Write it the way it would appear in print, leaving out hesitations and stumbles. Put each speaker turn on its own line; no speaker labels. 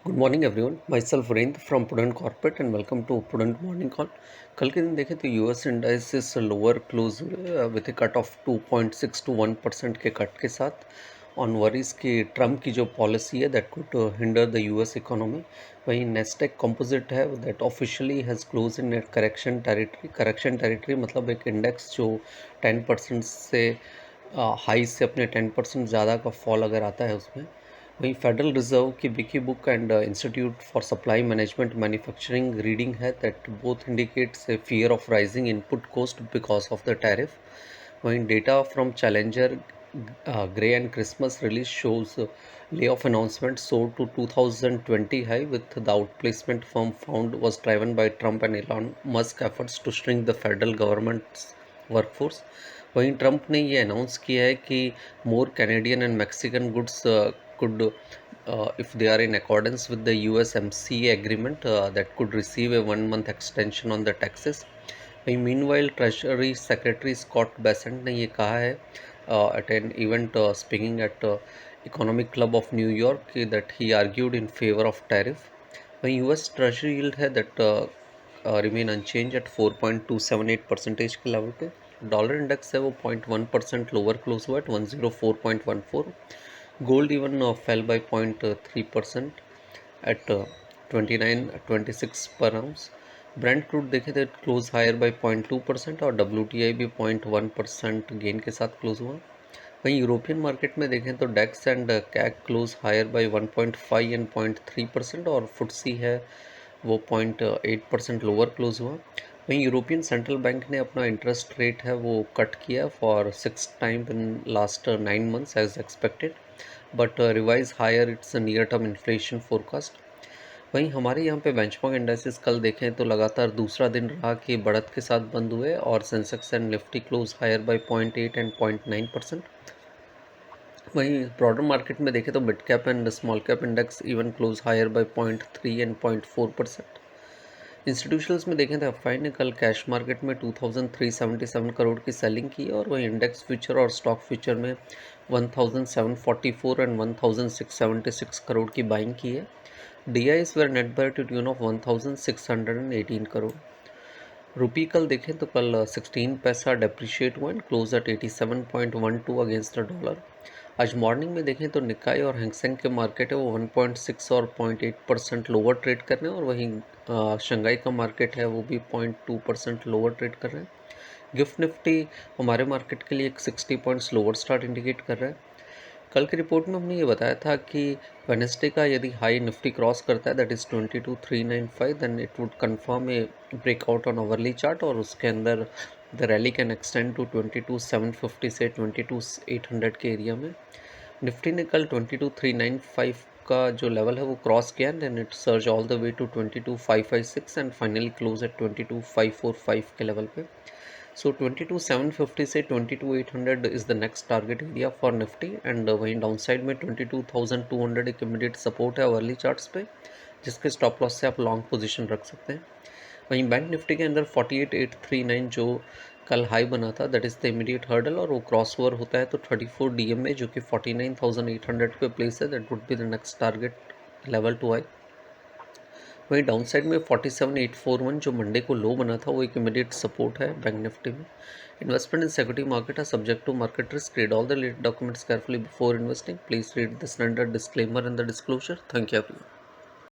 Good morning everyone, myself Virendra from Prudent Corporate and welcome to Prudent morning call. कल के दिन देखें तो US indices lower close with a cut off 2.6 to 1% के cut के साथ ऑन वरीज की ट्रम्प की जो पॉलिसी है that could hinder the US economy. वहीं नेस्टेक कंपोजिट है that officially has close in correction territory मतलब एक इंडेक्स जो 10% से हाई से अपने 10% ज़्यादा का फॉल अगर आता है उसमें। वहीं फेडरल रिजर्व की विकी book and institute for supply management manufacturing reading है that both indicates a fear of rising input cost because of the tariff. वहीं data from Challenger Gray and Christmas release shows layoff announcement soared to 2020 high with the outplacement firm found was driven by Trump and Elon Musk efforts to shrink the federal government's workforce। वहीं Trump ने ये announce किया है कि more Canadian and Mexican goods could if they are in accordance with the USMCA agreement that could receive a 1 month extension on the taxes। वहीं meanwhile treasury secretary Scott Bessent ने ये कहा है at an event speaking at economic club of New York that he argued in favour of tariff. वहीं US treasury yield है that remain unchanged at 4.278% के level पे। Dollar index है वो 0.1% लोअर क्लोज हुआ at 104.14। Gold even fell by 0.3% at 29.26 per ounce. Brent crude देखे तो close higher bye 0.2% और WTI भी 0.1% गेन के साथ क्लोज हुआ। वहीं यूरोपियन मार्केट में देखें तो DAX and CAC close higher by 1.5 and 0.3% और फुटसी है वो 0.8% लोअर क्लोज हुआ। वहीं यूरोपियन सेंट्रल बैंक ने अपना इंटरेस्ट रेट है वो कट किया for 6 time in last 9 months as expected but revise higher its near term inflation forecast. वहीं हमारे यहाँ पे बेंचमार्क इंडेक्सेस कल देखें तो लगातार दूसरा दिन रहा कि बढ़त के साथ बंद हुए और Sensex and Nifty close higher by 0.8 and 0.9%। वहीं ब्रॉडर मार्केट में देखें तो mid cap and small cap index even close higher by 0.3 and 0.4%। Institutionals में देखें तो एफआई ने कल कैश मार्केट में 2377 करोड़ की सेलिंग की और वहीं इंडेक्स फ्यूचर और स्टॉक फ्यूचर में 1744 एंड 1676 करोड़ की बाइंग की है। DIs were net by to tune of 1618 crore. रुपी कल देखें तो कल 16 पैसा डेप्रिशिएट हुआ and close eight 87.12 against the dollar. आज मॉर्निंग में देखें तो निकाय और हैंगसेंग के मार्केट है वो 1.6 और 0.8% लोअर ट्रेड कर रहे हैं और वहीं शंघाई का मार्केट है वो भी 0.2% लोअर ट्रेड कर रहे हैं। गिफ्ट निफ्टी हमारे मार्केट के लिए एक 60 पॉइंट्स लोअर स्टार्ट इंडिकेट कर रहा है। कल की रिपोर्ट में हमने ये बताया था कि वेडनेसडे का यदि हाई निफ्टी क्रॉस करता है that is 22,395 then it would confirm a breakout on hourly chart और उसके अंदर the rally can extend to 22,750 से 22,800 के एरिया में। निफ्टी ने कल 22,395 का जो लेवल है वो क्रॉस किया then it surge all the way to 22,556 and finally close at 22,545 के लेवल पे। So 22,750 से 22,800 is the next target area for Nifty and वहीं डाउन साइड में 22,200 एक इमीडिएट सपोर्ट है अर्ली चार्ट्स पे जिसके स्टॉप लॉस से आप लॉन्ग पोजीशन रख सकते हैं। वहीं बैंक निफ्टी के अंदर 48,839 जो कल हाई बना था that is the immediate hurdle और वो क्रॉस ओवर होता है तो 34 DMA जो कि 49,800 पे प्लेस है that would be the next target level to eye. वहीं डाउन साइड में 47,841 जो मंडे को लो बना था वो एक इमीडिएट सपोर्ट है बैंक निफ्टी में। इन्वेस्टमेंट इन सिक्योरिटी मार्केट है subject to market risk. Read all the related documents carefully before investing. Please read the standard disclaimer in the disclosure. Thank you everyone.